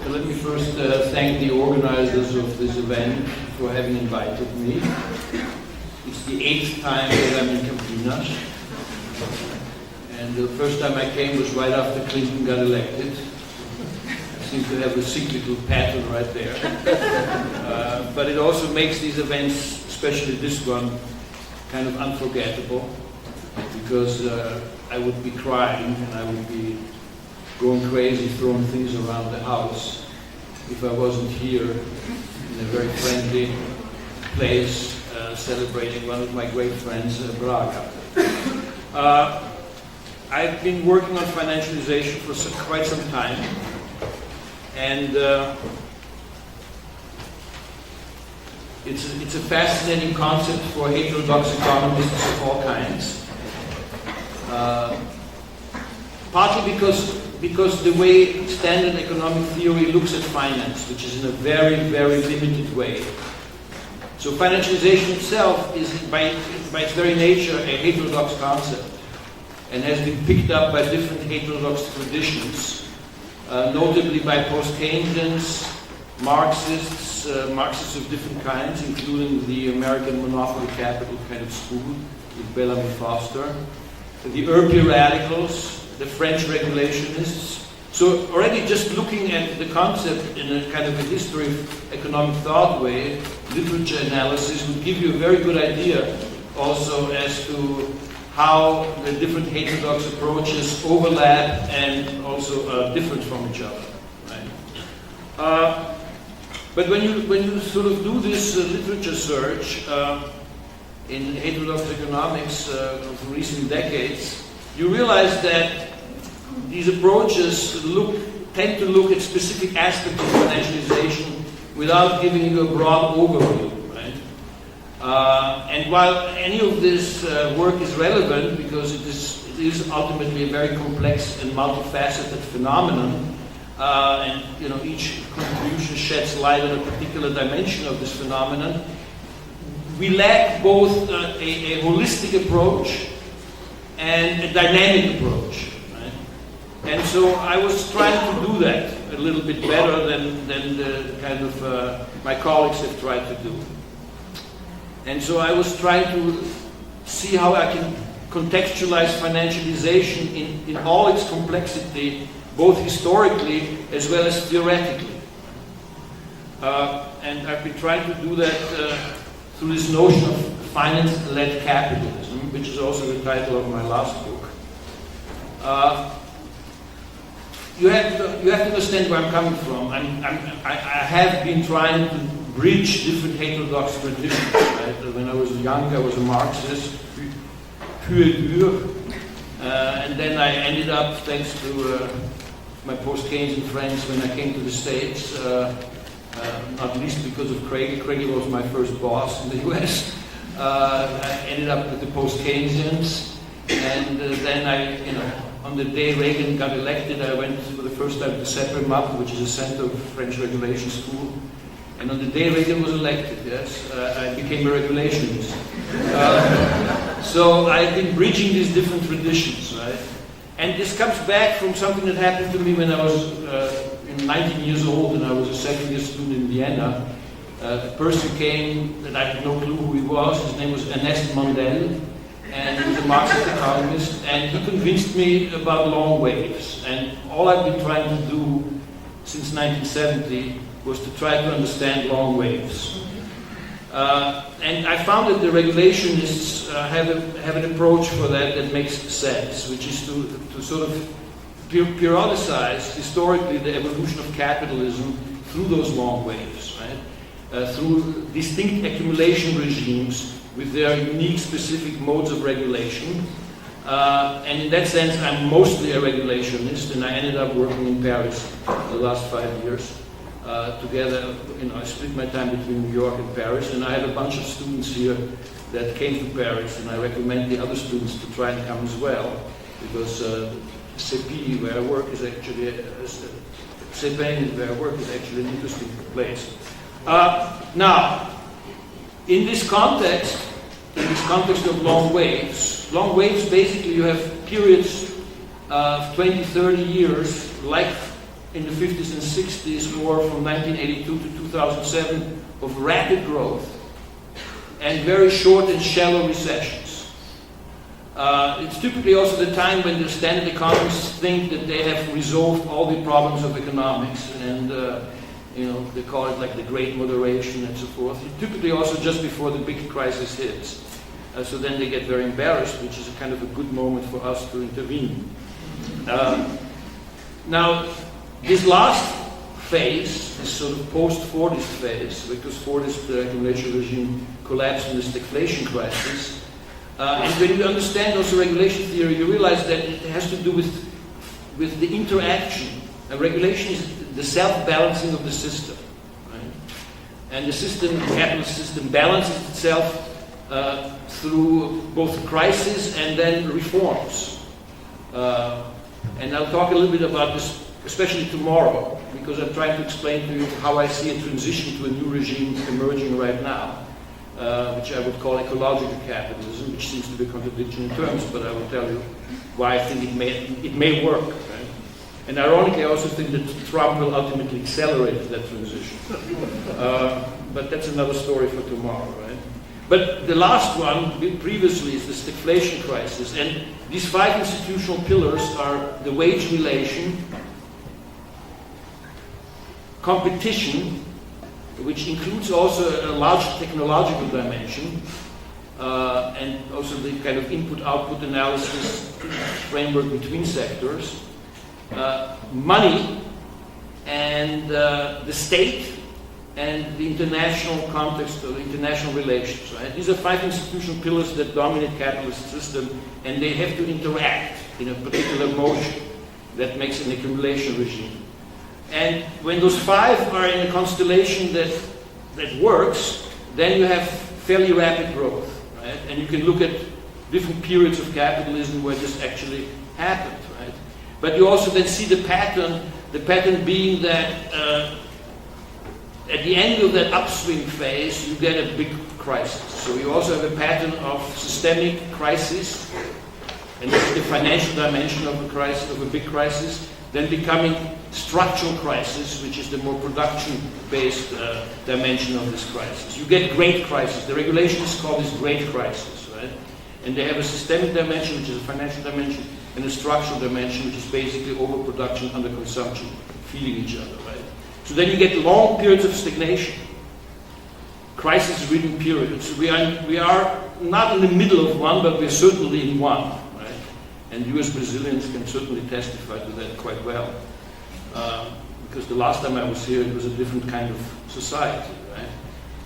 let me first thank the organizers of this event for having invited me. It's the 8th time that I'm in Campinas. And the first time I came was right after Clinton got elected. I seem to have a cyclical pattern right there. But it also makes these events, especially this one, kind of unforgettable, because I would be crying and I would be going crazy, throwing things around the house if I wasn't here in a very friendly place celebrating one of my great friends, Braga. I've been working on financialization for quite some time, and it's a fascinating concept for heterodox economists of all kinds. Partly because the way standard economic theory looks at finance, which is in a very, very limited way. So financialization itself is, by its very nature, a heterodox concept, and has been picked up by different heterodox traditions, notably by post-Keynesians, Marxists of different kinds, including the American monopoly capital kind of school with Bellamy Foster, the Earpy radicals, the French regulationists. So already just looking at the concept in a kind of a history of economic thought way, literature analysis would give you a very good idea also as to how the different heterodox approaches overlap and also are different from each other. Right? But when you sort of do this literature search in heterodox economics of recent decades, you realize that these approaches tend to look at specific aspects of financialization without giving you a broad overview. Right? And while any of this work is relevant because it is ultimately a very complex and multifaceted phenomenon, and each contribution sheds light on a particular dimension of this phenomenon, we lack both a holistic approach and a dynamic approach. Right? And so I was trying to do that a little bit better than the kind of my colleagues have tried to do. And so I was trying to see how I can contextualize financialization in all its complexity, both historically as well as theoretically. And I've been trying to do that through this notion of finance-led capitalism, which is also the title of my last book. You have to understand where I'm coming from. I have been trying to bridge different heterodox traditions. Right? When I was young, I was a Marxist, pur et dur, and then I ended up, thanks to my post-Keynesian friends, when I came to the States, not least because of Craigie. Craigie was my first boss in the US. I ended up with the post-Keynesians, and then on the day Reagan got elected, I went for the first time to CEPREMAP, which is a Center of French Regulation School. And on the day Reagan was elected, yes, I became a regulationist. So I've been bridging these different traditions, right? And this comes back from something that happened to me when I was 19 years old and I was a second-year student in Vienna. A person came that I had no clue who he was. His name was Ernest Mandel, and he was a Marxist economist, and he convinced me about long waves. And all I've been trying to do since 1970 was to try to understand long waves. And I found that the regulationists have an approach for that makes sense, which is to sort of periodicize historically the evolution of capitalism through those long waves, right? Through distinct accumulation regimes with their unique specific modes of regulation. And in that sense, I'm mostly a regulationist, and I ended up working in Paris the last 5 years. Together, I split my time between New York and Paris, and I have a bunch of students here that came to Paris, and I recommend the other students to try and come as well, because CEPI, where I work, is actually CEPEN, where I work, is actually an interesting place. Now, in this context of long waves basically you have periods of 20, 30 years, like in the 50s and 60s, or from 1982 to 2007, of rapid growth and very short and shallow recessions. It's typically also the time when the standard economists think that they have resolved all the problems of economics, and they call it like the great moderation and so forth. Typically also just before the big crisis hits. So then they get very embarrassed, which is a kind of a good moment for us to intervene. Now, this last phase, this sort of post-Fordist phase, because Fordist regulation regime collapsed in the stagflation crisis, and when you understand also regulation theory, you realize that it has to do with the interaction. Regulation is the self-balancing of the system, right? And the system, the capitalist system, balances itself through both crisis and then reforms. And I'll talk a little bit about this, especially tomorrow, because I'm trying to explain to you how I see a transition to a new regime emerging right now, which I would call ecological capitalism, which seems to be a contradiction in terms, but I will tell you why I think it may work. Right? And ironically, I also think that Trump will ultimately accelerate that transition. But that's another story for tomorrow, right? But the last one, previously, is the stagflation crisis. And these 5 institutional pillars are the wage relation, competition, which includes also a large technological dimension, and also the kind of input-output analysis framework between sectors, money, and the state, and the international context of international relations. Right? These are 5 institutional pillars that dominate capitalist system, and they have to interact in a particular motion that makes an accumulation regime. And when those 5 are in a constellation that works, then you have fairly rapid growth. Right? And you can look at different periods of capitalism where this actually happened. Right? But you also then see the pattern being that at the end of that upswing phase, you get a big crisis. So you also have a pattern of systemic crisis, and this is the financial dimension of a crisis, of a big crisis, then becoming structural crisis, which is the more production-based dimension of this crisis. You get great crisis. The regulations call this great crisis, right? And they have a systemic dimension, which is a financial dimension, and a structural dimension, which is basically overproduction, underconsumption, feeding each other, right? So then you get long periods of stagnation, crisis-ridden periods. We are not in the middle of one, but we're certainly in one, right? And you as Brazilians can certainly testify to that quite well. Because the last time I was here, it was a different kind of society,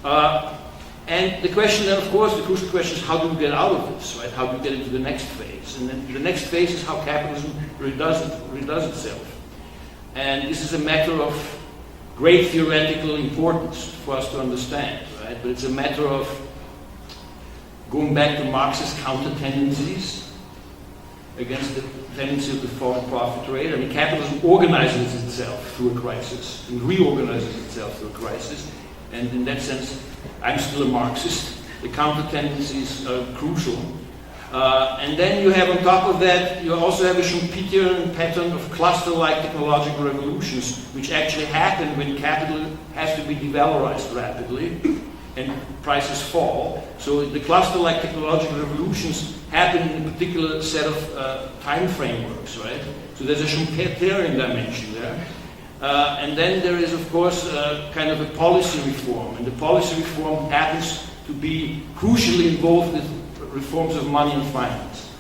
right? And the question then, of course, the crucial question is how do we get out of this, right? How do we get into the next phase? And then the next phase is how capitalism redoes itself. And this is a matter of great theoretical importance for us to understand, right? But it's a matter of going back to Marxist counter-tendencies against the tendency of the foreign profit rate. I mean, capitalism organizes itself through a crisis and reorganizes itself through a crisis. And in that sense, I'm still a Marxist. The counter-tendencies are crucial. And then you have on top of that, you also have a Schumpeterian pattern of cluster-like technological revolutions, which actually happen when capital has to be devalorized rapidly and prices fall. So the cluster-like technological revolutions happen in a particular set of time frameworks, right? So there's a Schumpeterian dimension there. And then there is, of course, kind of a policy reform. And the policy reform happens to be crucially involved with reforms of money and finance.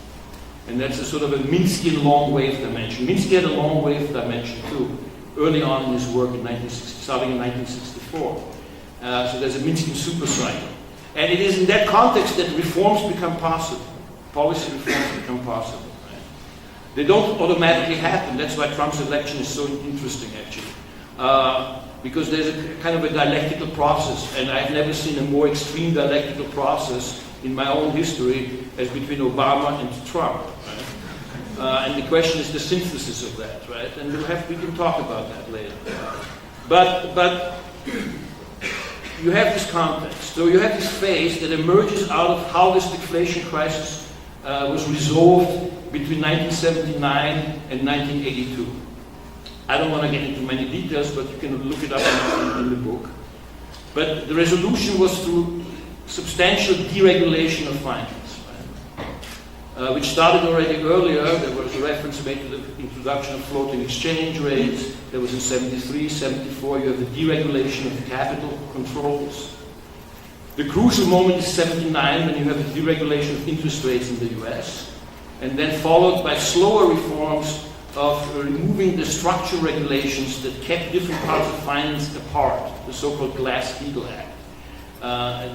And that's a sort of a Minskian long wave dimension. Minsky had a long wave dimension too, early on in his work starting in 1964. So there's a Minskian supercycle. And it is in that context that reforms become possible. Policy reforms become possible. Right? They don't automatically happen. That's why Trump's election is so interesting, actually. Because there's a kind of a dialectical process, and I've never seen a more extreme dialectical process in my own history as between Obama and Trump. Right? And the question is the synthesis of that, right? And we can talk about that later. But you have this context. So you have this phase that emerges out of how this stagflation crisis was resolved between 1979 and 1982. I don't want to get into many details, but you can look it up in the book. But the resolution was through substantial deregulation of finance, right? Which started already earlier. There was a reference made to the introduction of floating exchange rates. There was in 73, 74, you have the deregulation of capital controls. The crucial moment is 79, when you have the deregulation of interest rates in the US, and then followed by slower reforms of removing the structural regulations that kept different parts of finance apart, the so-called Glass-Steagall Act,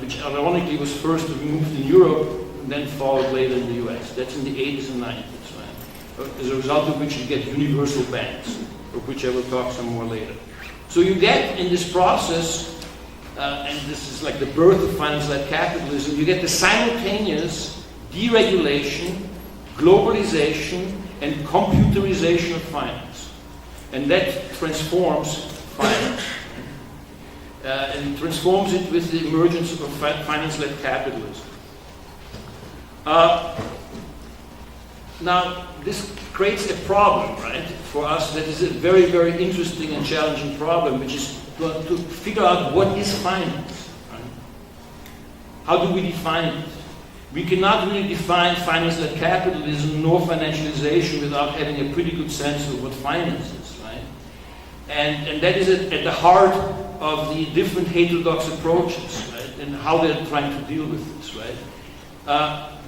which ironically was first removed in Europe and then followed later in the US. That's in the 80s and 90s, right? As a result of which you get universal banks, of which I will talk some more later. So you get in this process, and this is like the birth of finance-led capitalism, you get the simultaneous deregulation, globalization, and computerization of finance. And that transforms finance. And transforms it with the emergence of finance-led capitalism. Now, this creates a problem, right, for us that is a very, very interesting and challenging problem, which is to figure out what is finance. Right? How do we define it? We cannot really define finance-led capitalism nor financialization without having a pretty good sense of what finance is, right? And that is at the heart of the different heterodox approaches, right? And how they're trying to deal with this, right?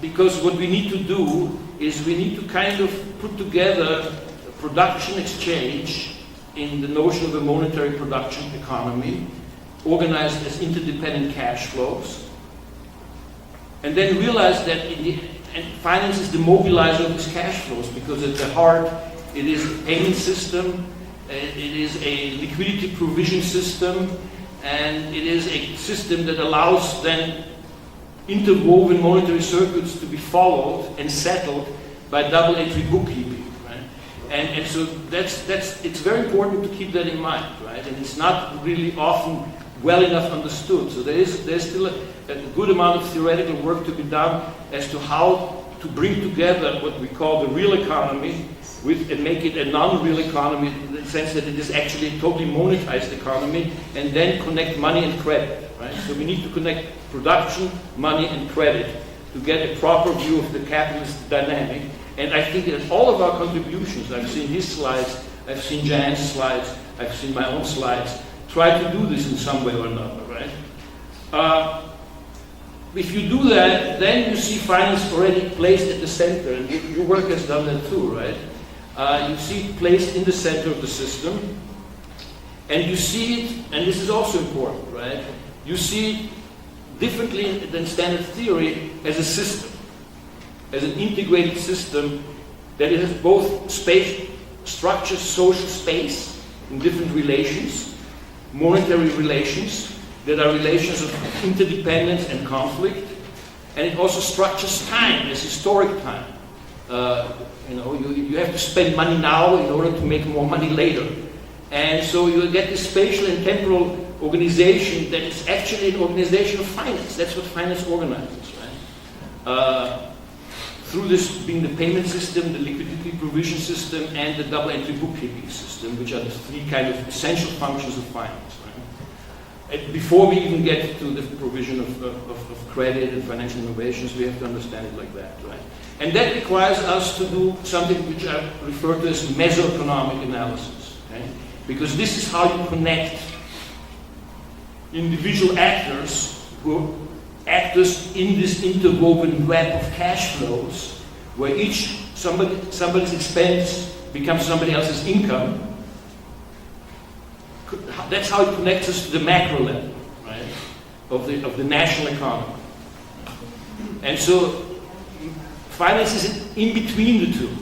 Because what we need to do is we need to kind of put together a production exchange in the notion of a monetary production economy, organized as interdependent cash flows, and then realize that and finance is the mobilizer of these cash flows, because at the heart it is a payment system, it is a liquidity provision system, and it is a system that allows then interwoven monetary circuits to be followed and settled by double entry bookkeeping, right? And so it's very important to keep that in mind, right? And it's not really often well enough understood. So there's still a good amount of theoretical work to be done as to how to bring together what we call the real economy and make it a non-real economy, in the sense that it is actually a totally monetized economy, and then connect money and credit, right? So we need to connect production, money, and credit to get a proper view of the capitalist dynamic. And I think that all of our contributions, I've seen his slides, I've seen Jan's slides, I've seen my own slides, try to do this in some way or another, right? If you do that, then you see finance already placed at the center, and your work has done that too, right? You see it placed in the center of the system, and you see it, and this is also important, right? You see it differently than standard theory as a system, as an integrated system that has both space, structure, social space in different relations, monetary relations that are relations of interdependence and conflict, and it also structures time as historic time. You have to spend money now in order to make more money later. And so you get this spatial and temporal organization that is actually an organization of finance. That's what finance organizes, right? Through this being the payment system, the liquidity provision system, and the double entry bookkeeping system, which are the three kind of essential functions of finance. Right? Before we even get to the provision of credit and financial innovations, we have to understand it like that, right? And that requires us to do something which I refer to as mesoeconomic analysis, okay? Because this is how you connect individual actors who are actors in this interwoven web of cash flows, where somebody's expense becomes somebody else's income. That's how it connects us to the macro level, right, of the national economy. And so finance is in between the two.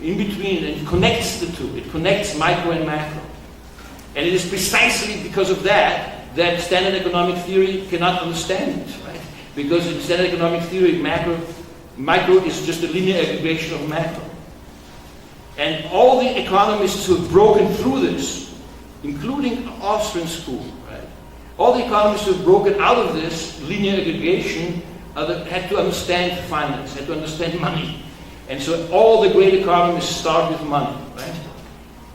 In between, and it connects the two. It connects micro and macro. And it is precisely because of that standard economic theory cannot understand it, right? Because in standard economic theory, micro is just a linear aggregation of macro. And all the economists who have broken through this, including Austrian school, right? All the economists who have broken out of this linear aggregation had to understand finance, had to understand money. And so all the great economists start with money, right?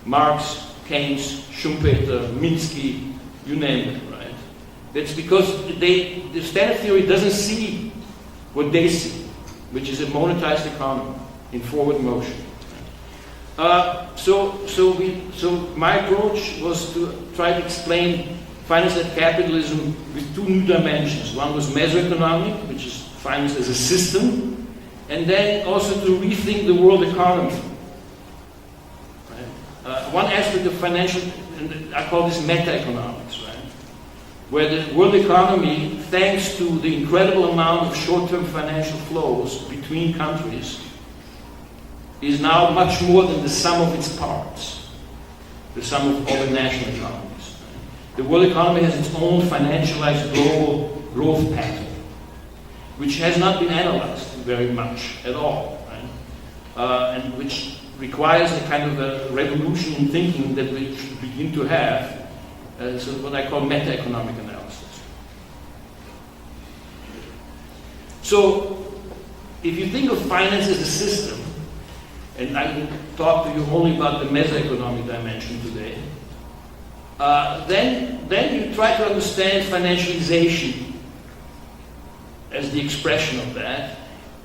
Marx, Keynes, Schumpeter, Minsky, you name it, right? That's because the standard theory doesn't see what they see, which is a monetized economy in forward motion. So my approach was to try to explain finance and capitalism with two new dimensions. One was mesoeconomic, which is finance as a system, and then also to rethink the world economy. Right? One aspect of financial, and I call this meta-economics, right? Where the world economy, thanks to the incredible amount of short-term financial flows between countries, is now much more than the sum of its parts, the sum of all the national economies. The world economy has its own financialized global growth pattern, which has not been analyzed very much at all, right? And which requires a kind of a revolution in thinking that we should begin to have, so what I call meta-economic analysis. So, if you think of finance as a system, and I will talk to you only about the mesoeconomic dimension today, then you try to understand financialization as the expression of that,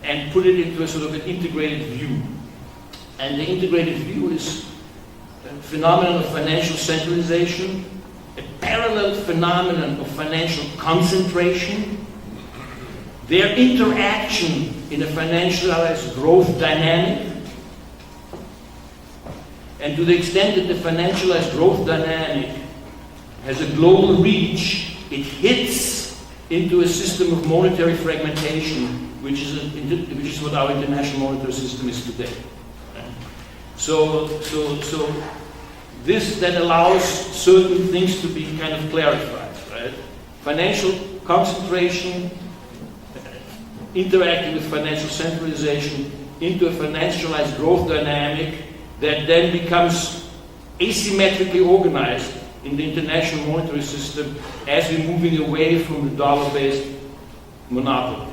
and put it into a sort of an integrated view. And the integrated view is a phenomenon of financial centralization, a parallel phenomenon of financial concentration, their interaction in a financialized growth dynamic, and to the extent that the financialized growth dynamic has a global reach, it hits into a system of monetary fragmentation, which is what our international monetary system is today. So this then allows certain things to be kind of clarified, right? Financial concentration, interacting with financial centralization into a financialized growth dynamic that then becomes asymmetrically organized in the international monetary system as we're moving away from the dollar-based monopoly.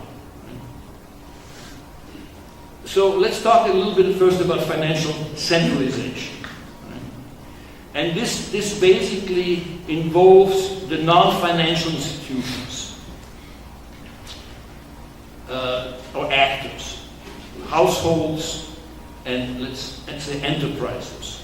So let's talk a little bit first about financial centralization. And this basically involves the non-financial institutions or actors, households, and let's say enterprises.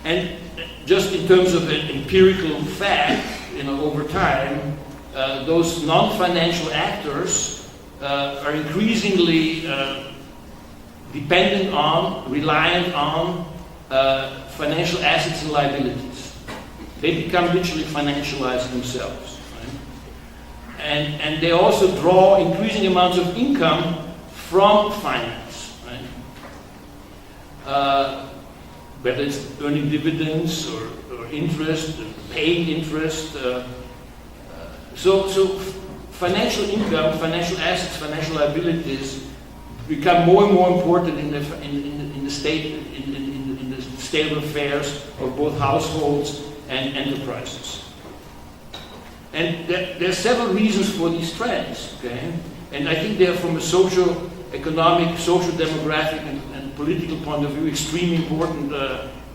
And just in terms of an empirical fact, over time, those non-financial actors are increasingly dependent on, reliant on financial assets and liabilities. They become literally financialized themselves. Right? And they also draw increasing amounts of income from finance. Right? Whether it's earning dividends or interest, paying interest. So financial income, financial assets, financial liabilities become more and more important in the state of affairs of both households and enterprises. And there are several reasons for these trends, okay? And I think they're from a socio-economic, social-demographic, and political point of view extremely important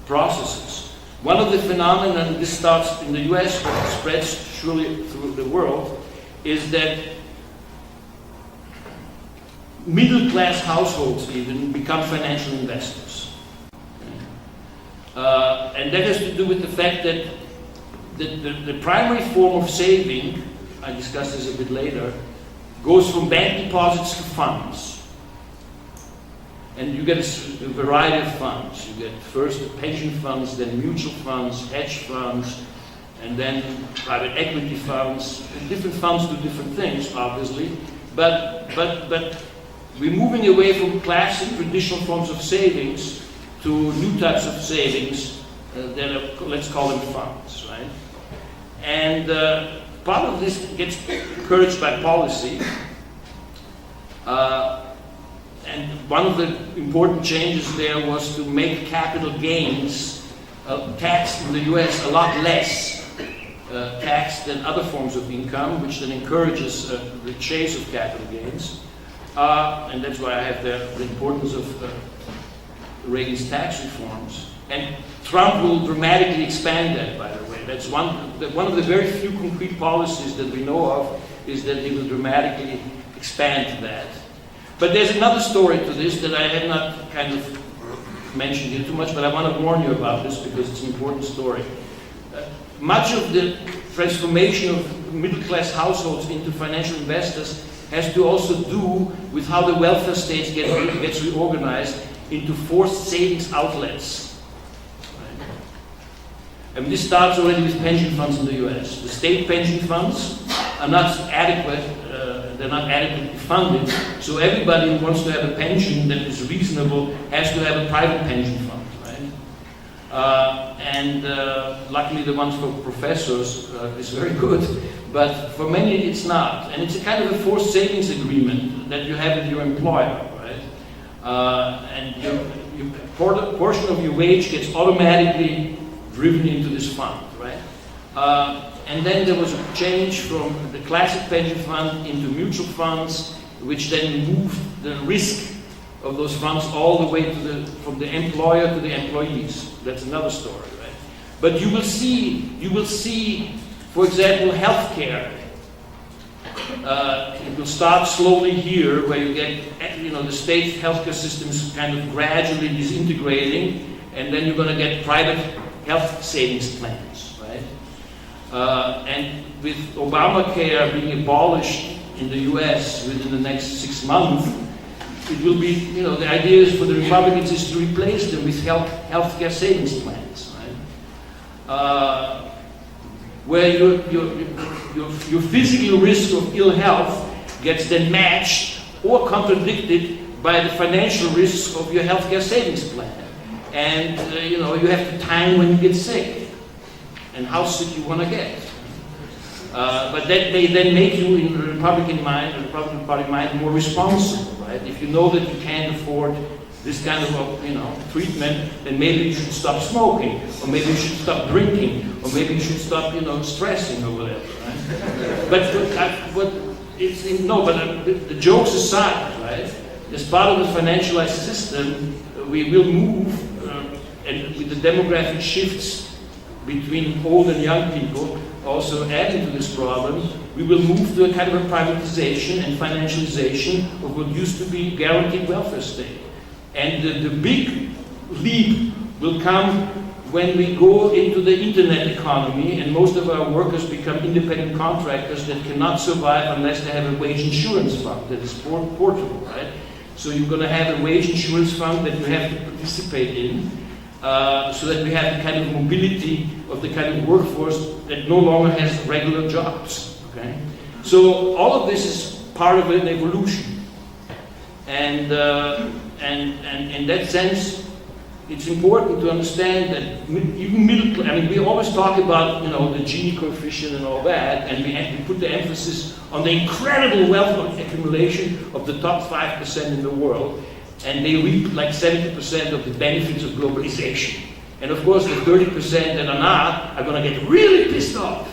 processes. One of the phenomena, and this starts in the US but spreads surely through the world, is that middle-class households even become financial investors. And that has to do with the fact that the primary form of saving, I discuss this a bit later, goes from bank deposits to funds. And you get a variety of funds. You get first pension funds, then mutual funds, hedge funds, and then private equity funds. And different funds do different things, obviously. But we're moving away from classic traditional forms of savings to new types of savings that are, let's call them funds, right? And part of this gets encouraged by policy. And one of the important changes there was to make capital gains taxed in the US a lot less taxed than other forms of income, which then encourages the chase of capital gains. And that's why I have the importance of Reagan's tax reforms. And Trump will dramatically expand that, by the way. That's one of the very few concrete policies that we know of, is that he will dramatically expand that. But there's another story to this that I have not kind of mentioned here too much, but I want to warn you about this because it's an important story. Much of the transformation of middle-class households into financial investors has to also do with how the welfare state gets reorganized into forced savings outlets. Right? And this starts already with pension funds in the US. The state pension funds are not adequate, they're not adequately funded, so everybody who wants to have a pension that is reasonable has to have a private pension fund. Luckily the ones for professors is very good, but for many it's not. And it's a kind of a forced savings agreement that you have with your employer, right? And your portion of your wage gets automatically driven into this fund, right? And then there was a change from the classic pension fund into mutual funds, which then moved the risk of those funds all the way to from the employer to the employees. That's another story, right? But you will see, for example, healthcare. It will start slowly here, where you get, the state healthcare system is kind of gradually disintegrating, and then you're going to get private health savings plans, right? And with Obamacare being abolished in the U.S. within the next 6 months, it will be, the idea is for the Republicans is to replace them with healthcare savings plans, right? Where your physical risk of ill health gets then matched or contradicted by the financial risks of your healthcare savings plan. And, you have to time when you get sick and how sick you want to get. But that may then make you, in the Republican mind, the Republican Party mind, more responsible, right? If you know that you can't afford this kind of, treatment, then maybe you should stop smoking, or maybe you should stop drinking, or maybe you should stop, stressing or whatever, right? But the jokes aside, right? As part of the financialized system, we will move, and with the demographic shifts between old and young people, also adding to this problem, we will move to a kind of a privatization and financialization of what used to be guaranteed welfare state. And the big leap will come when we go into the internet economy and most of our workers become independent contractors that cannot survive unless they have a wage insurance fund that is portable, right? So you're going to have a wage insurance fund that you have to participate in, so that we have the kind of mobility of the kind of workforce that no longer has regular jobs, okay? So all of this is part of an evolution. And in that sense, it's important to understand that even we always talk about, the Gini coefficient and all that, and we put the emphasis on the incredible wealth accumulation of the top 5% in the world, and they reap like 70% of the benefits of globalization. And of course, the 30% that are not are going to get really pissed off.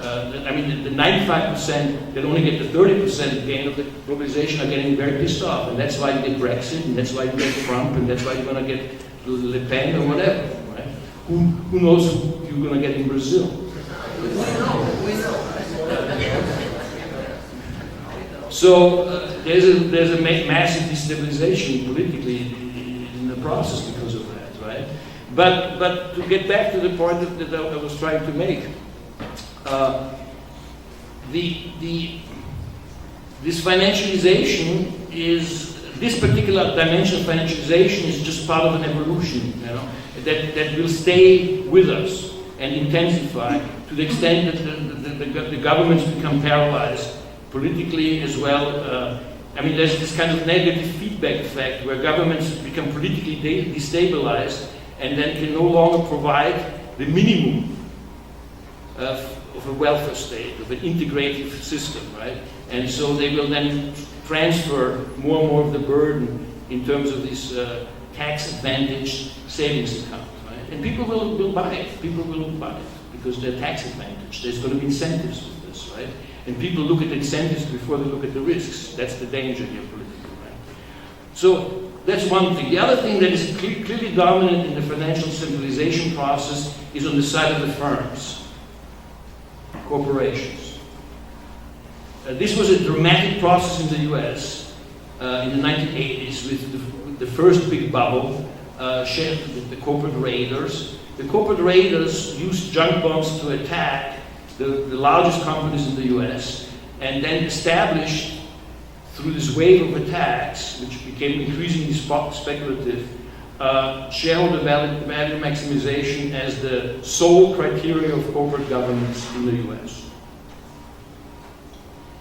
The 95% that only get the 30% gain of the globalization are getting very pissed off. And that's why you get Brexit, and that's why you get Trump, and that's why you're going to get Le Pen or whatever, right? Who knows who you're going to get in Brazil? So there's a massive destabilization politically in the process because of that, right? But to get back to the point that I was trying to make, this financialization this particular dimension of financialization is just part of an evolution, that will stay with us and intensify to the extent that the governments become paralyzed politically as well. There's this kind of negative feedback effect where governments become politically destabilized and then can no longer provide the minimum of a welfare state, of an integrative system, right? And so they will then transfer more and more of the burden in terms of this tax-advantaged savings account, right? And people will buy it. People will buy it because they're tax-advantaged. There's going to be incentives with this, right? And people look at incentives before they look at the risks. That's the danger here politically, right? So that's one thing. The other thing that is clearly dominant in the financial centralization process is on the side of the firms, corporations. This was a dramatic process in the US in the 1980s with the first big bubble, the corporate raiders. The corporate raiders used junk bonds to attack the largest companies in the US and then established, through this wave of attacks, which became increasingly speculative, shareholder value maximization as the sole criteria of corporate governance in the US.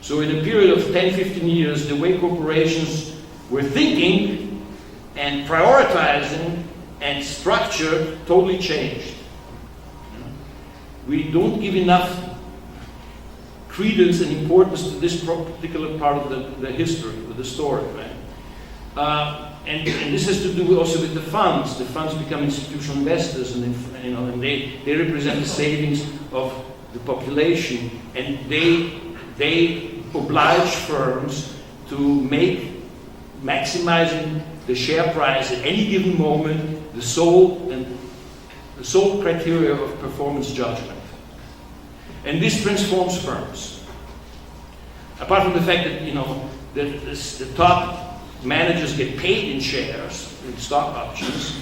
So in a period of 10, 15 years, the way corporations were thinking and prioritizing and structure totally changed. We don't give enough credence and importance to this particular part of the history, of the story, right? And this has to do also with the funds. The funds become institutional investors, and they represent the savings of the population, and they oblige firms to make maximizing the share price at any given moment the sole criteria of performance judgment. And this transforms firms. Apart from the fact that the top managers get paid in shares, in stock options,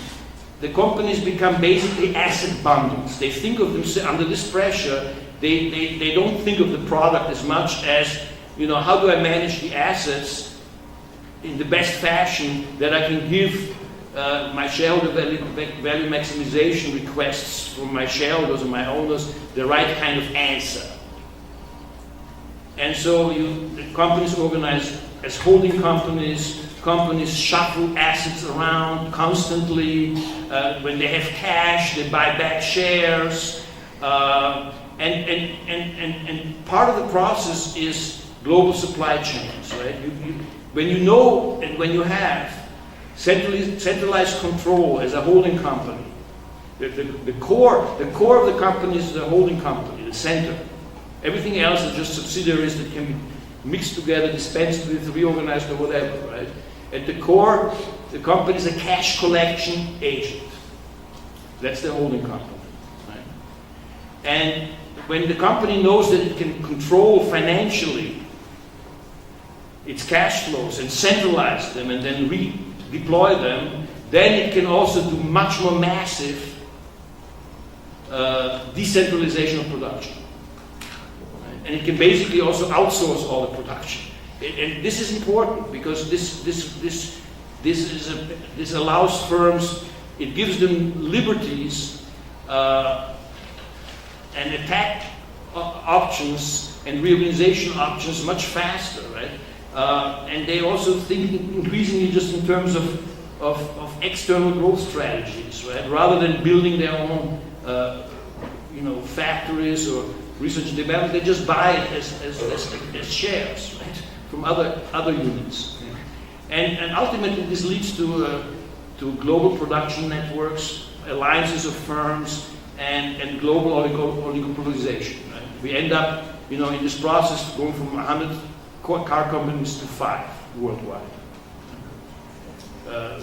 the companies become basically asset bundles. They think of themselves under this pressure. They don't think of the product as much as, how do I manage the assets in the best fashion that I can give my shareholder value maximization requests from my shareholders and my owners the right kind of answer. And so the companies organize as holding companies. Companies shuffle assets around constantly. When they have cash, they buy back shares. And part of the process is global supply chains, right? When you know and when you have centralized control as a holding company, the core of the company is the holding company, the center. Everything else is just subsidiaries that can be mixed together, dispensed with, reorganized, or whatever, right? At the core, the company is a cash collection agent. That's the holding company, right? And when the company knows that it can control financially its cash flows and centralize them and then redeploy them, then it can also do much more massive decentralization of production. Right? And it can basically also outsource all the production. And this is important because this allows firms, it gives them liberties and attack options and reorganization options much faster, right? And they also think increasingly just in terms of external growth strategies, right? Rather than building their own, factories or research and development, they just buy it as shares, right? From other units. And ultimately this leads to global production networks, alliances of firms, and global oligopolization. Right? We end up, in this process going from 100 car companies to 5 worldwide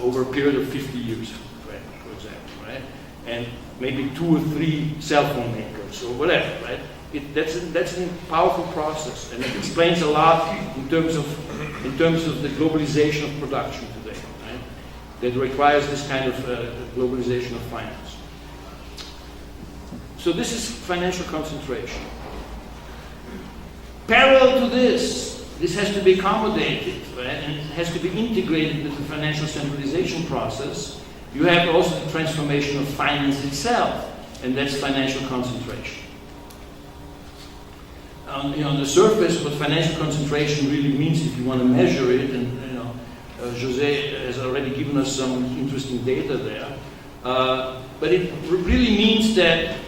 over a period of 50 years, right, for example, right? And maybe 2 or 3 cell phone makers or whatever, right? That's a powerful process, and it explains a lot in terms of the globalization of production today, right? That requires this kind of globalization of finance. So this is financial concentration. Parallel to this has to be accommodated, right? And it has to be integrated with the financial centralization process. You have also the transformation of finance itself, and that's financial concentration. On the surface, what financial concentration really means, if you want to measure it, and Jose has already given us some interesting data there, but it really means that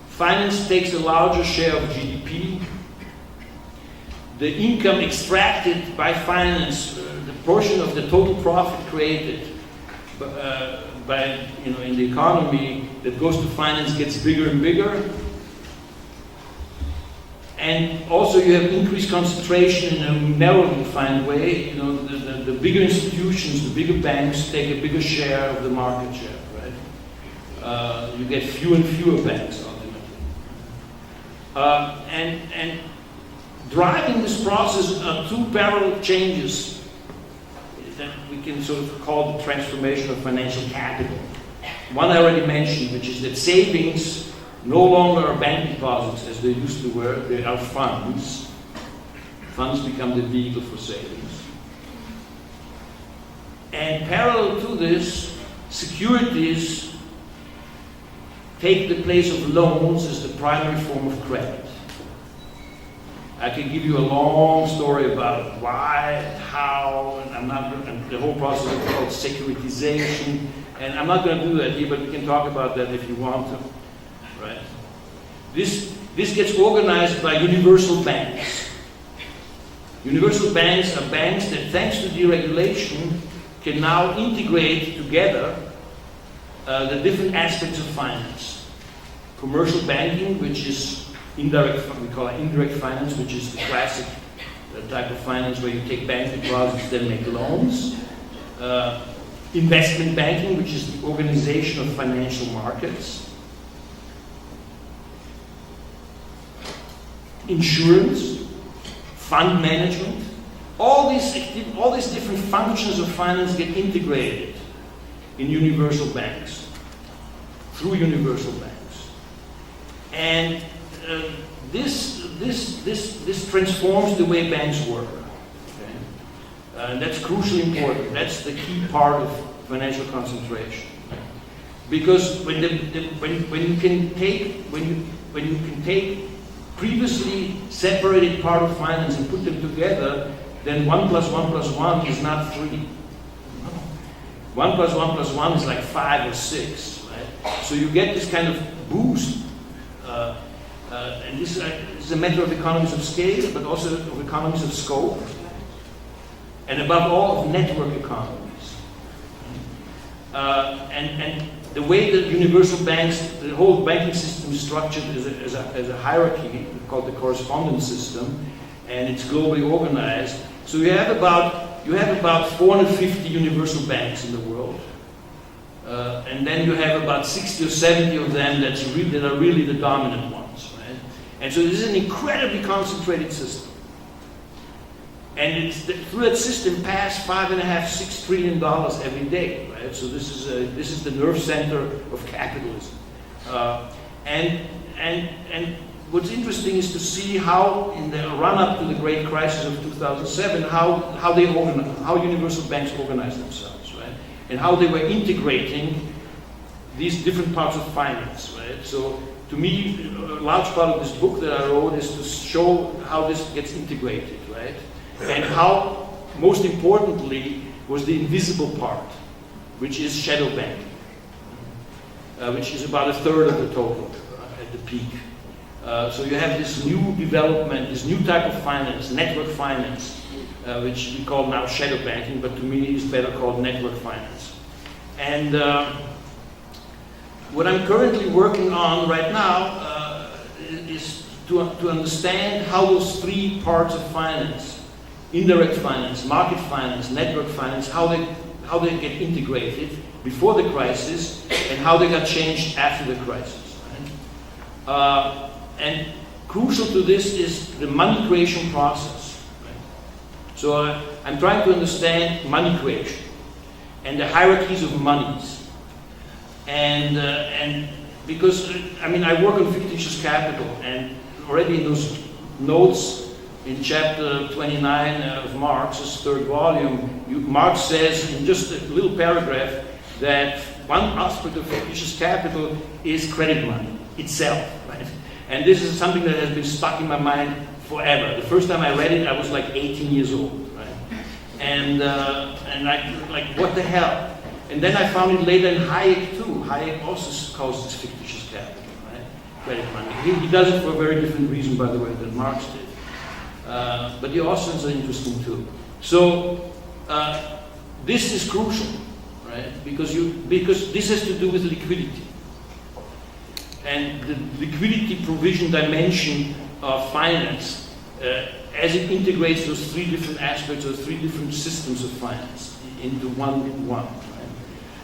finance takes a larger share of GDP. The income extracted by finance, the portion of the total profit created in the economy that goes to finance gets bigger and bigger. And also you have increased concentration in a narrowly defined way. You know, the bigger institutions, the bigger banks take a bigger share of the market share, right? You get fewer and fewer banks ultimately. And driving this process are two parallel changes that we can sort of call the transformation of financial capital. One I already mentioned, which is that savings no longer are bank deposits as they used to were, they are funds. Funds become the vehicle for savings. And parallel to this, securities take the place of loans as the primary form of credit. I can give you a long story about why, how, and the whole process is called securitization, and I'm not going to do that here, but we can talk about that if you want to. Right. This gets organized by universal banks. Universal banks are banks that, thanks to deregulation, can now integrate together the different aspects of finance. Commercial banking, which is indirect, we call it indirect finance, which is the classic type of finance where you take bank deposits, then make loans. Investment banking, which is the organization of financial markets. Insurance, fund management, all these different functions of finance get integrated in universal banks, through universal banks. And this transforms the way banks work. Okay? And that's crucially important. That's the key part of financial concentration. Because when you can take previously separated part of finance and put them together, then 1 + 1 + 1 is not 3. 1 + 1 + 1 is like 5 or 6, right? So you get this kind of boost, and this is a matter of economies of scale, but also of economies of scope, and above all of network economies. And the way that universal banks, the whole banking system is structured as a hierarchy called the correspondence system, and it's globally organized. So you have about 450 universal banks in the world, and then you have about 60 or 70 of them that are really the dominant ones, right? And so this is an incredibly concentrated system. And through that system pass $5.5–6 trillion every day, right? So this is the nerve center of capitalism. And what's interesting is to see how, in the run-up to the great crisis of 2007, how universal banks organized themselves, right? And how they were integrating these different parts of finance, right? So to me, a large part of this book that I wrote is to show how this gets integrated, right? And how, most importantly, was the invisible part, which is shadow banking, which is about 1/3 of the total at the peak. So you have this new development, this new type of finance, network finance, which we call now shadow banking, but to me is better called network finance. And what I'm currently working on right now is to understand how those three parts of finance, indirect finance, market finance, network finance, how they get integrated before the crisis and how they got changed after the crisis. Right? And crucial to this is the money creation process. Right? So I'm trying to understand money creation and the hierarchies of monies. And because, I work on fictitious capital, and already in those notes in chapter 29 of Marx's third volume, Marx says in just a little paragraph that one aspect of fictitious capital is credit money itself, right? And this is something that has been stuck in my mind forever. The first time I read it, I was like 18 years old, right? And like, what the hell? And then I found it later in Hayek too. Hayek also calls this fictitious capital, right? Credit money. He does it for a very different reason, by the way, than Marx did. But the Austrians are interesting too. So this is crucial, right? Because this has to do with liquidity, and the liquidity provision dimension of finance as it integrates those three different aspects or three different systems of finance into one. Right?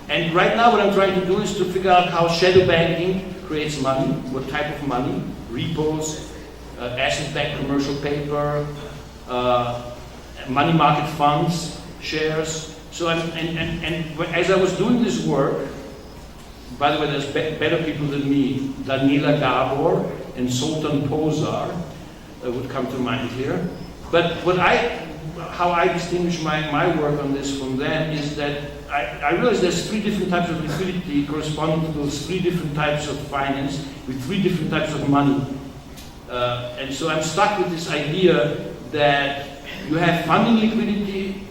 And right now what I'm trying to do is to figure out how shadow banking creates money, what type of money, repos, asset-backed commercial paper, money market funds, shares. So as I was doing this work, by the way, there's better people than me, Daniela Gabor and Sultan Pozar would come to mind here. But how I distinguish my work on this from them is that I realize there's three different types of liquidity corresponding to those three different types of finance with three different types of money. And so I'm stuck with this idea that you have funding liquidity,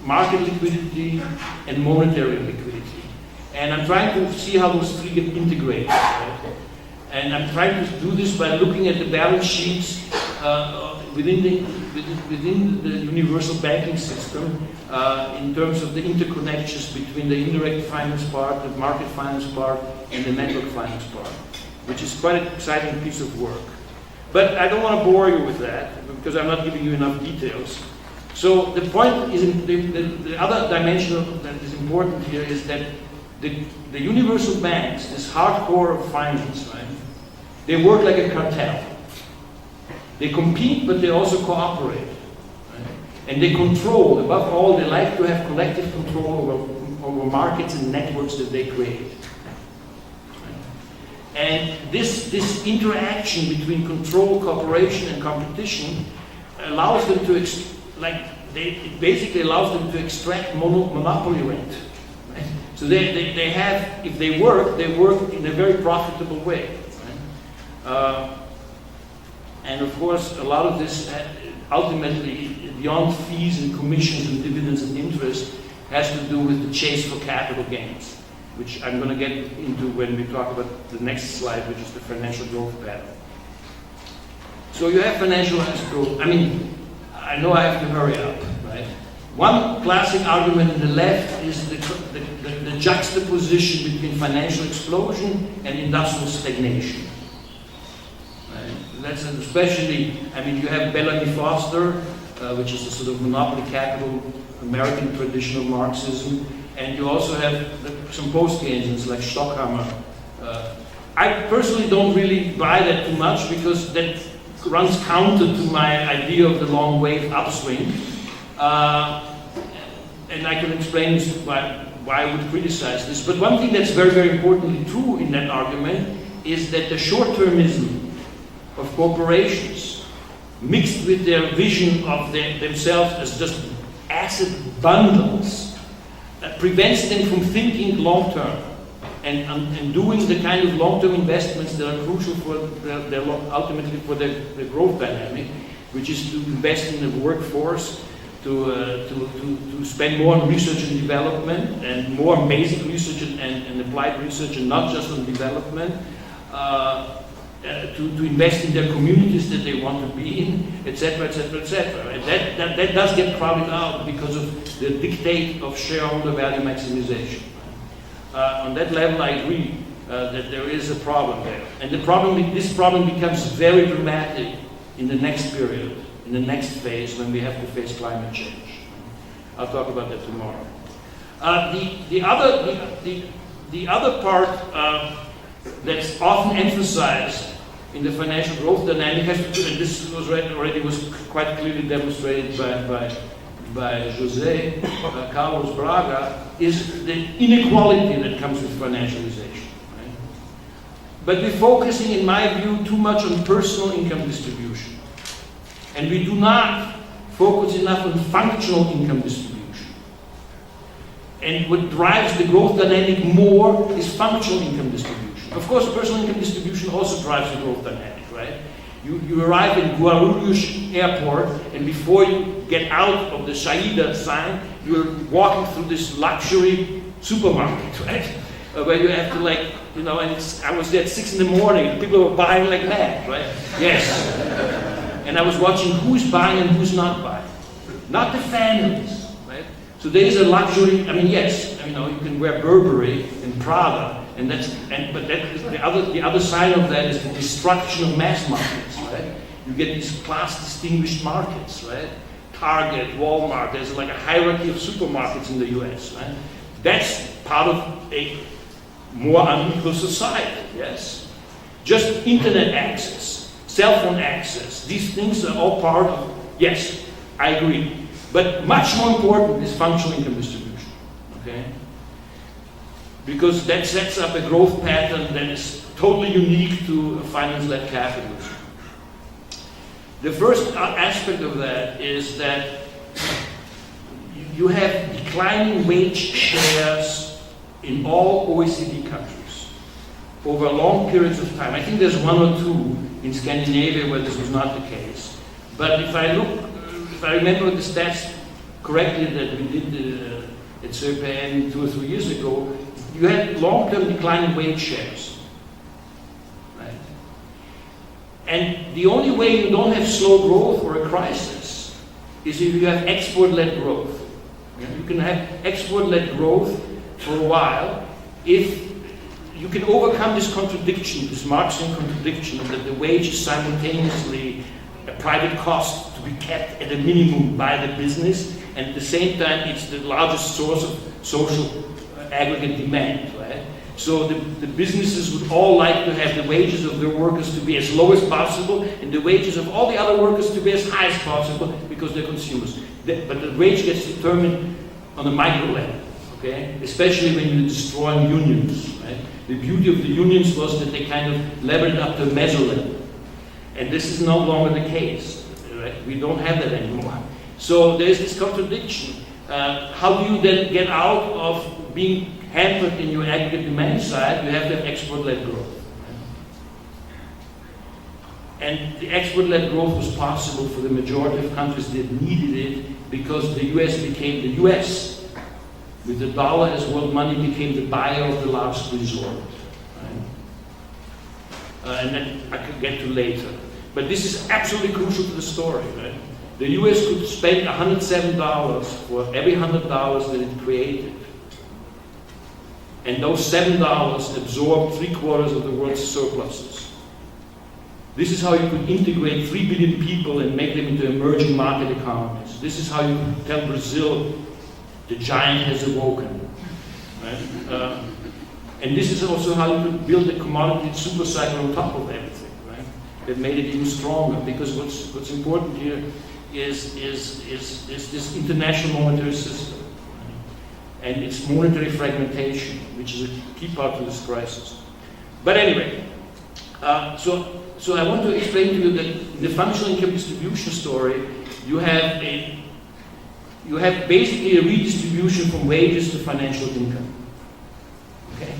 market liquidity, and monetary liquidity. And I'm trying to see how those three get integrated. Right? And I'm trying to do this by looking at the balance sheets within the universal banking system in terms of the interconnections between the indirect finance part, the market finance part, and the network finance part, which is quite an exciting piece of work. But I don't want to bore you with that because I'm not giving you enough details. So the point is, the other dimension that is important here is that the universal banks, this hardcore of finance, right, they work like a cartel. They compete, but they also cooperate. Right? And they control, above all, they like to have collective control over markets and networks that they create. Right? And this interaction between control, cooperation, and competition allows them to, it basically allows them to extract monopoly rent. Right? So they have, if they work in a very profitable way. Right? And of course, a lot of this ultimately, beyond fees and commissions and dividends and interest, has to do with the chase for capital gains, which I'm going to get into when we talk about the next slide, which is the financial growth pattern. So you have financial growth. I know I have to hurry up, right? One classic argument on the left is the juxtaposition between financial explosion and industrial stagnation. That's especially, you have Bellamy Foster, which is a sort of monopoly capital, American traditional Marxism, and you also have some post-Keynesians like Stockhammer. I personally don't really buy that too much because that runs counter to my idea of the long wave upswing. And I can explain why I would criticize this. But one thing that's very, very importantly true in that argument is that the short-termism of corporations, mixed with their vision of themselves as just asset bundles, prevents them from thinking long-term and doing the kind of long-term investments that are crucial for ultimately for their growth dynamic, which is to invest in the workforce, to spend more on research and development, and more basic research and applied research, and not just on development. To invest in their communities that they want to be in, etc., etc., etc. And that does get crowded out because of the dictate of shareholder value maximization. On that level, I agree that there is a problem there, and this problem becomes very dramatic in the next period, in the next phase when we have to face climate change. I'll talk about that tomorrow. The other part that's often emphasized in the financial growth dynamic has to do, and this was quite clearly demonstrated by José Carlos Braga, is the inequality that comes with financialization. Right? But we're focusing, in my view, too much on personal income distribution. And we do not focus enough on functional income distribution. And what drives the growth dynamic more is functional income distribution. Of course, personal income distribution also drives the growth dynamic, right? You arrive in Guarulhos airport, and before you get out of the Saída sign, you're walking through this luxury supermarket, right? Where you have to and I was there at 6 in the morning, and people were buying like mad, right? Yes. And I was watching who's buying and who's not buying. Not the families, right? So there is a luxury, yes, you can wear Burberry and Prada, but that is the other side of that is the destruction of mass markets, right? you get these class distinguished markets, right? Target, Walmart, there's like a hierarchy of supermarkets in the US, right? That's part of a more unequal society, yes? Just internet access, cell phone access, these things are all part of, yes, I agree. But much more important is functional income distribution, okay? Because that sets up a growth pattern that is totally unique to finance-led capitalism. The first aspect of that is that you have declining wage shares in all OECD countries over long periods of time. I think there's one or two in Scandinavia where this was not the case. But if I remember the stats correctly that we did at CEPN 2 or 3 years ago, you had long-term declining wage shares. Right? And the only way you don't have slow growth or a crisis is if you have export-led growth. You can have export-led growth for a while if you can overcome this contradiction, this Marxian contradiction, that the wage is simultaneously a private cost to be kept at a minimum by the business, and at the same time it's the largest source of social aggregate demand, right? So the businesses would all like to have the wages of their workers to be as low as possible and the wages of all the other workers to be as high as possible because they're consumers. But the wage gets determined on a micro level, okay? Especially when you're destroying unions, right? The beauty of the unions was that they kind of leveled up to a meso level. And this is no longer the case, right? We don't have that anymore. So there's this contradiction. How do you then get out of being hampered in your aggregate demand side? You have to have export-led growth. Right? And the export-led growth was possible for the majority of countries that needed it because the US became the US. With the dollar as world money became the buyer of the last resort. Right? And then I could get to later. But this is absolutely crucial to the story. Right? The US could spend $107 for every $100 that it created. And those $7 absorbed 3/4 of the world's surpluses. This is how you could integrate 3 billion people and make them into emerging market economies. This is how you could tell Brazil, the giant has awoken. Right? And this is also how you could build a commodity super cycle on top of everything, right? That made it even stronger. Because what's important here is this international monetary system, right? And its monetary fragmentation, which is a key part of this crisis. But anyway, so I want to explain to you that in the functional income distribution story, you have basically a redistribution from wages to financial income. Okay?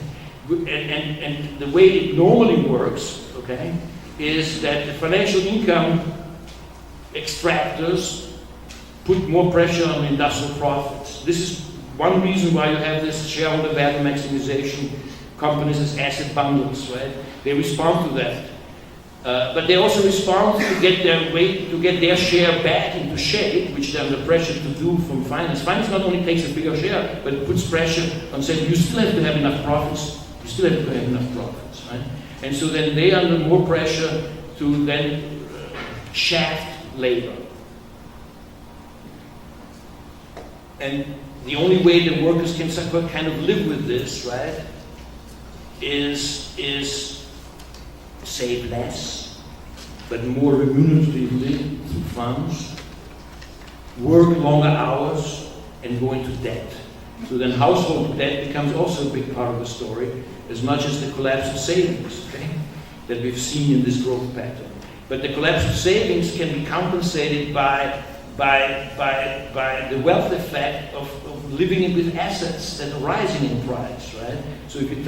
And the way it normally works, okay, is that the financial income extractors put more pressure on industrial profits. This is one reason why you have this shareholder value maximization companies as asset bundles, right? They respond to that. But they also respond to get their share back into shape, which they're under pressure to do from finance. Finance not only takes a bigger share, but it puts pressure on saying you still have to have enough profits. You still have to have enough profits, right? And so then they are under more pressure to then shaft labor. And the only way the workers can kind of live with this, right, is save less, but more remuneratively through funds, work longer hours, and go into debt. So then household debt becomes also a big part of the story, as much as the collapse of savings, okay, that we've seen in this growth pattern. But the collapse of savings can be compensated by the wealth effect of living with assets that are rising in price, right? So if you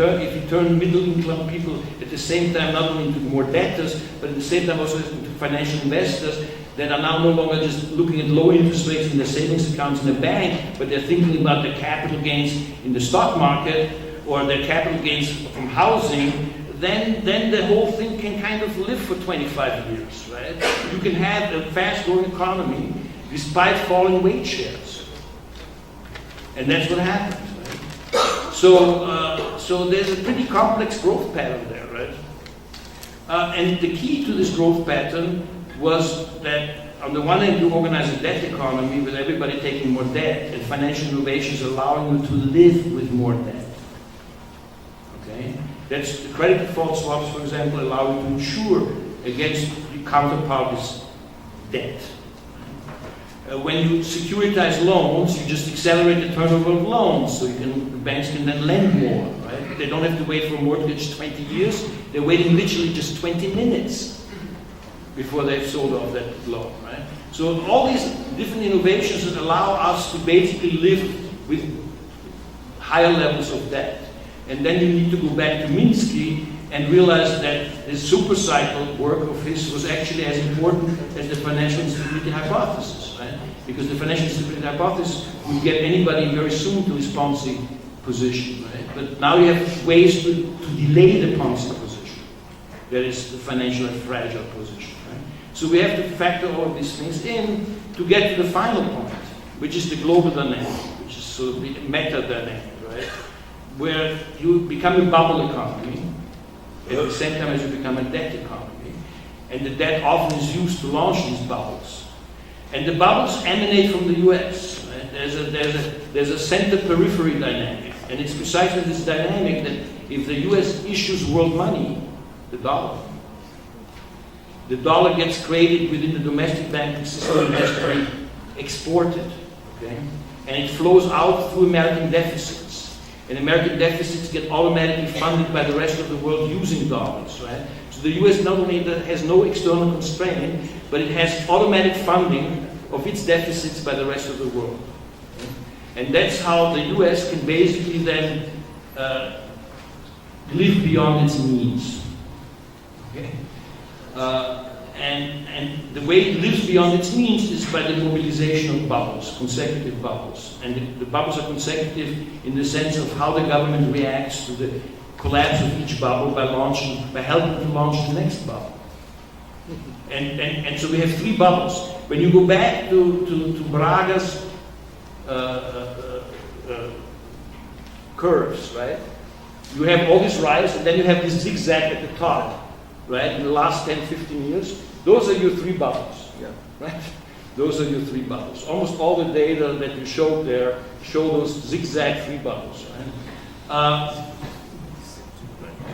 turn middle-income people at the same time not only into more debtors, but at the same time also into financial investors that are now no longer just looking at low interest rates in their savings accounts in the bank, but they're thinking about their capital gains in the stock market or their capital gains from housing, then the whole thing can kind of live for 25 years, right? You can have a fast-growing economy despite falling wage shares. And that's what happens, right? So there's a pretty complex growth pattern there, right? And the key to this growth pattern was that on the one hand you organize a debt economy with everybody taking more debt and financial innovations allowing you to live with more debt. Okay? That's the credit default swaps, for example, allow you to insure against the counterparty's debt. When you securitize loans, you just accelerate the turnover of loans, so the banks can then lend more, right? They don't have to wait for a mortgage 20 years, they're waiting literally just 20 minutes before they've sold off that loan, right? So all these different innovations that allow us to basically live with higher levels of debt. And then you need to go back to Minsky and realize that the super cycle work of his was actually as important as the financial instability hypothesis, right? Because the financial instability hypothesis would get anybody very soon to his Ponzi position, right? But now you have ways to delay the Ponzi position. That is the financial and fragile position, right? So we have to factor all of these things in to get to the final point, which is the global dynamic, which is sort of the meta dynamic, right? Where you become a bubble economy, at the same time as you become a debt economy, and the debt often is used to launch these bubbles. And the bubbles emanate from the US. Right? There's a center-periphery dynamic, and it's precisely this dynamic that if the US issues world money, the dollar gets created within the domestic banking system and has to be exported, okay? And it flows out through American deficits. And American deficits get automatically funded by the rest of the world using dollars, right? So the US not only has no external constraint, but it has automatic funding of its deficits by the rest of the world. Okay? And that's how the US can basically then live beyond its needs. Okay? And the way it lives beyond its means is by the mobilization of bubbles, consecutive bubbles. And the bubbles are consecutive in the sense of how the government reacts to the collapse of each bubble by helping to launch the next bubble. And so we have three bubbles. When you go back to Braga's curves, right? You have all this rise, and then you have this zigzag at the top. Right, in the last 10, 15 years, those are your three bubbles. Yeah. Right? Those are your three bubbles. Almost all the data that you showed there show those zigzag three bubbles. Right?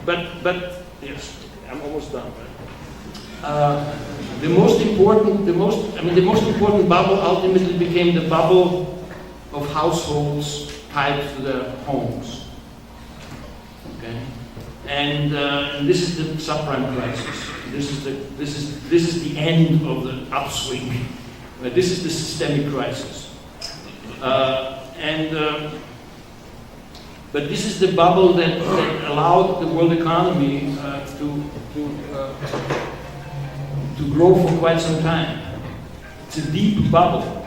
But yes, I'm almost done. Right? The most important bubble ultimately became the bubble of households tied to their homes. Okay. And this is the subprime crisis. This is the end of the upswing. This is the systemic crisis. But this is the bubble that allowed the world economy to grow for quite some time. It's a deep bubble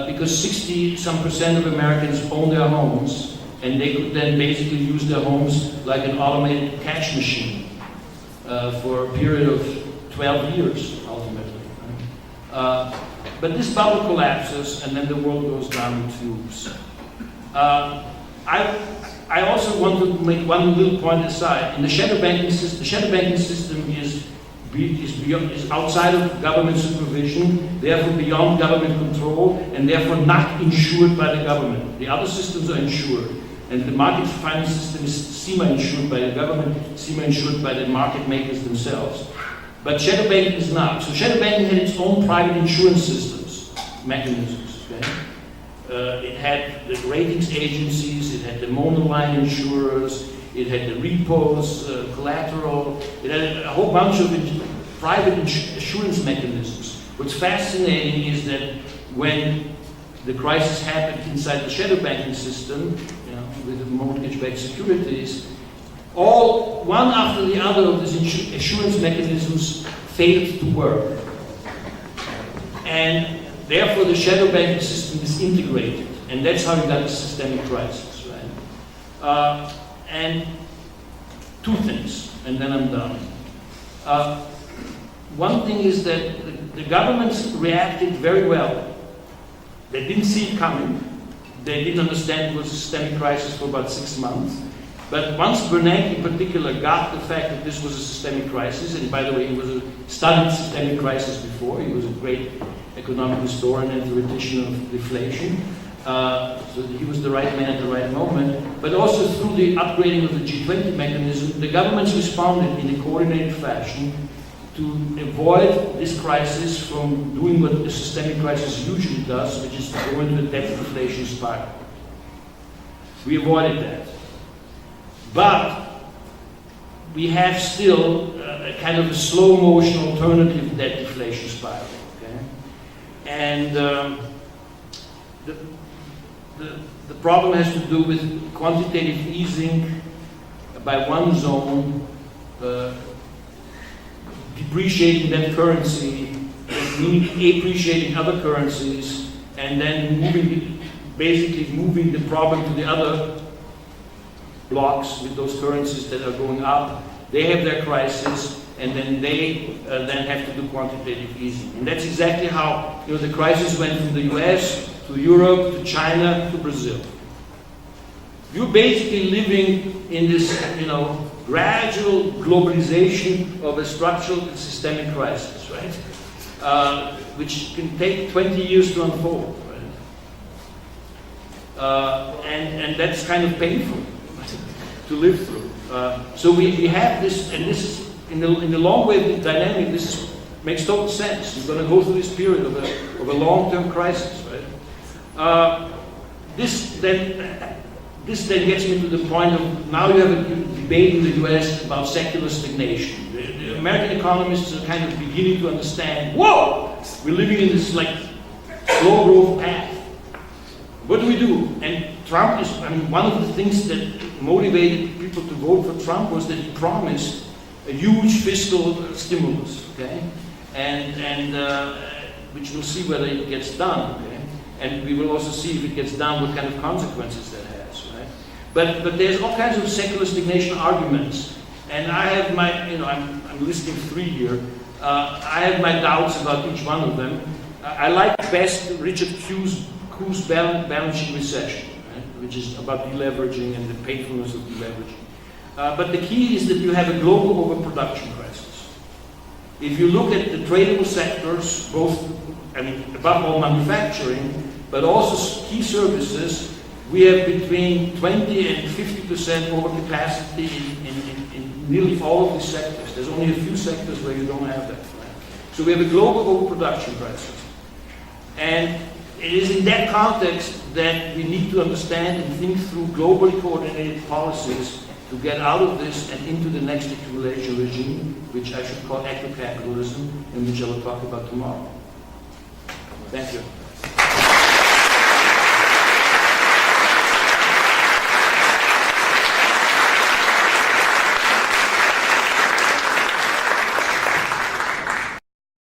because 60% of Americans own their homes. And they could then basically use their homes like an automated cash machine for a period of 12 years, ultimately. But this bubble collapses, and then the world goes down in tubes. I also want to make one little point aside. In the shadow banking system is outside of government supervision, therefore beyond government control, and therefore not insured by the government. The other systems are insured. And the market finance system is semi-insured by the government, semi-insured by the market makers themselves. But shadow banking is not. So shadow banking had its own private insurance mechanisms. Okay? It had the ratings agencies, it had the monoline insurers, it had the repos, collateral, it had a whole bunch of private insurance mechanisms. What's fascinating is that when the crisis happened inside the shadow banking system, with the mortgage-backed securities, all one after the other of these insurance mechanisms failed to work. And therefore the shadow banking system is integrated. And that's how you got the systemic crisis, right? And two things, and then I'm done. One thing is that the governments reacted very well. They didn't see it coming. They didn't understand it was a systemic crisis for about 6 months. But once Bernanke in particular got the fact that this was a systemic crisis, and by the way, he studied systemic crisis before, he was a great economic historian and theoretician of deflation, so he was the right man at the right moment, but also through the upgrading of the G20 mechanism, the governments responded in a coordinated fashion to avoid this crisis from doing what a systemic crisis usually does, which is to go into a debt deflation spiral. We avoided that. But we have still a kind of a slow motion alternative debt deflation spiral. Okay? And the problem has to do with quantitative easing by one zone, depreciating that currency, meaning appreciating other currencies, and then basically moving the problem to the other blocks with those currencies that are going up. They have their crisis, and then they then have to do quantitative easing. And that's exactly how the crisis went from the US to Europe to China to Brazil. You're basically living in this gradual globalization of a structural and systemic crisis, right? Which can take 20 years to unfold, right? And that's kind of painful to live through. So we have this, and this is, in the long wave dynamic, this makes total sense. You're going to go through this period of a long-term crisis, right? This then gets me to the point of, now you have a debate in the US about secular stagnation. The American economists are kind of beginning to understand, whoa, we're living in this slow growth path. What do we do? And Trump is, one of the things that motivated people to vote for Trump was that he promised a huge fiscal stimulus, okay? And which we'll see whether it gets done, okay? And we will also see if it gets done, what kind of consequences that has, right? But there's all kinds of secular stagnation arguments, and I have my, I'm listing 3 here. I have my doubts about each one of them. I like best Richard Kuh's balance sheet recession, right? Which is about deleveraging and the painfulness of deleveraging. But the key is that you have a global overproduction crisis. If you look at the tradable sectors, both, above all manufacturing, but also key services, we have between 20 and 50% overcapacity in nearly all of these sectors. There's only a few sectors where you don't have that, right? So we have a global overproduction crisis. And it is in that context that we need to understand and think through globally coordinated policies to get out of this and into the next accumulation regime, which I should call eco-capitalism, and which I will talk about tomorrow. Thank you.